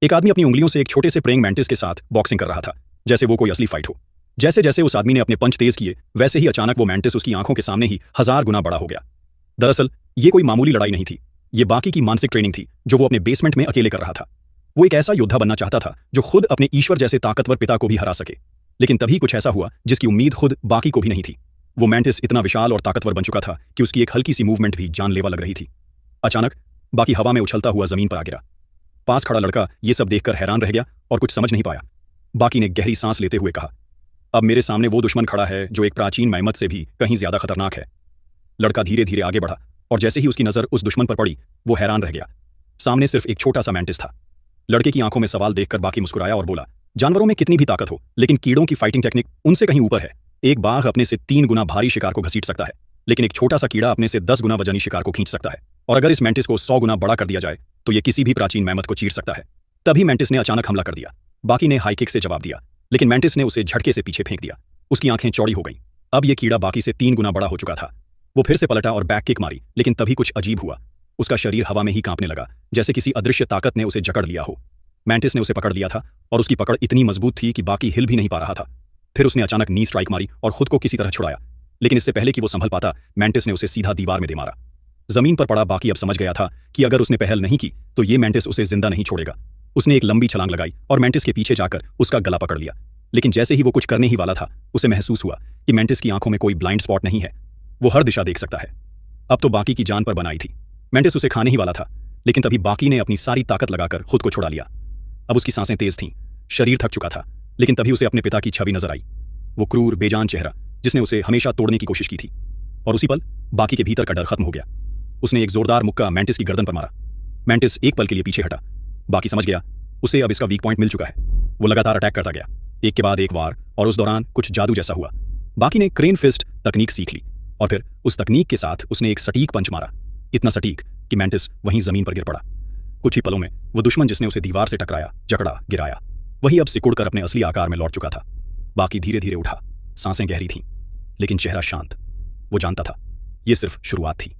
एक आदमी अपनी उंगलियों से एक छोटे से प्रेइंग मैंटिस के साथ बॉक्सिंग कर रहा था, जैसे वो कोई असली फाइट हो। जैसे जैसे उस आदमी ने अपने पंच तेज किए, वैसे ही अचानक वो मैंटिस उसकी आंखों के सामने ही 1000 गुना बड़ा हो गया। दरअसल ये कोई मामूली लड़ाई नहीं थी, ये बाकी की मानसिक ट्रेनिंग थी जो वो अपने बेसमेंट में अकेले कर रहा था। वो एक ऐसा योद्धा बनना चाहता था जो खुद अपने ईश्वर जैसे ताकतवर पिता को भी हरा सके। लेकिन तभी कुछ ऐसा हुआ जिसकी उम्मीद खुद बाकी को भी नहीं थी। वो मैंटिस इतना विशाल और ताकतवर बन चुका था कि उसकी एक हल्की सी मूवमेंट भी जानलेवा लग रही थी। अचानक बाकी हवा में उछलता हुआ जमीन पर आ गिरा। पास खड़ा लड़का ये सब देखकर हैरान रह गया और कुछ समझ नहीं पाया। बाकी ने गहरी सांस लेते हुए कहा, अब मेरे सामने वो दुश्मन खड़ा है जो एक प्राचीन मैमथ से भी कहीं ज्यादा खतरनाक है। लड़का धीरे धीरे आगे बढ़ा और जैसे ही उसकी नजर उस दुश्मन पर पड़ी, वो हैरान रह गया। सामने सिर्फ एक छोटा सा मैंटिस था। लड़के की आंखों में सवाल देखकर बाकी मुस्कुराया और बोला, जानवरों में कितनी भी ताकत हो, लेकिन कीड़ों की फाइटिंग टेक्निक उनसे कहीं ऊपर है। एक बाघ अपने से 3 गुना भारी शिकार को घसीट सकता है, लेकिन एक छोटा सा कीड़ा अपने से 10 गुना वजनी शिकार को खींच सकता है। और अगर इस मैंटिस को 100 गुना बड़ा कर दिया जाए तो ये किसी भी प्राचीन मैमथ को चीर सकता है। तभी मैंटिस ने अचानक हमला कर दिया। बाकी ने हाई किक से जवाब दिया, लेकिन मैंटिस ने उसे झटके से पीछे फेंक दिया। उसकी आंखें चौड़ी हो गईं। अब ये कीड़ा बाकी से 3 गुना बड़ा हो चुका था। वो फिर से पलटा और बैक किक मारी, लेकिन तभी कुछ अजीब हुआ। उसका शरीर हवा में ही कांपने लगा, जैसे किसी अदृश्य ताकत ने उसे जकड़ लिया हो। मैंटिस ने उसे पकड़ लिया था और उसकी पकड़ इतनी मजबूत थी कि बाकी हिल भी नहीं पा रहा था। फिर उसने अचानक नी स्ट्राइक मारी और खुद को किसी तरह छुड़ाया, लेकिन इससे पहले कि वो संभल पाता, मैंटिस ने उसे सीधा दीवार में दे मारा। जमीन पर पड़ा बाकी अब समझ गया था कि अगर उसने पहल नहीं की तो ये मैंटिस उसे जिंदा नहीं छोड़ेगा। उसने एक लंबी छलांग लगाई और मैंटिस के पीछे जाकर उसका गला पकड़ लिया। लेकिन जैसे ही वो कुछ करने ही वाला था, उसे महसूस हुआ कि मैंटिस की आंखों में कोई ब्लाइंड स्पॉट नहीं है। वो हर दिशा देख सकता है। अब तो बाकी की जान पर बनाई थी। मैंटिस उसे खाने ही वाला था, लेकिन तभी बाकी ने अपनी सारी ताकत लगाकर खुद को छुड़ा लिया। अब उसकी सांसें तेज थीं, शरीर थक चुका था, लेकिन तभी उसे अपने पिता की छवि नजर आई। वो क्रूर बेजान चेहरा जिसने उसे हमेशा तोड़ने की कोशिश की थी। और उसी पल बाकी के भीतर का डर खत्म हो गया। उसने एक जोरदार मुक्का मैंटिस की गर्दन पर मारा। मैंटिस एक पल के लिए पीछे हटा। बाकी समझ गया उसे अब इसका वीक पॉइंट मिल चुका है। वो लगातार अटैक करता गया, एक के बाद एक वार, और उस दौरान कुछ जादू जैसा हुआ। बाकी ने क्रेन फिस्ट तकनीक सीख ली और फिर उस तकनीक के साथ उसने एक सटीक पंच मारा, इतना सटीक कि मैंटिस वहीं जमीन पर गिर पड़ा। कुछ ही पलों में वो दुश्मन जिसने उसे दीवार से टकराया, जकड़ा, गिराया, वही अब सिकुड़कर अपने असली आकार में लौट चुका था। बाकी धीरे धीरे उठा, सांसें गहरी थीं, लेकिन चेहरा शांत। वो जानता था ये सिर्फ शुरुआत थी।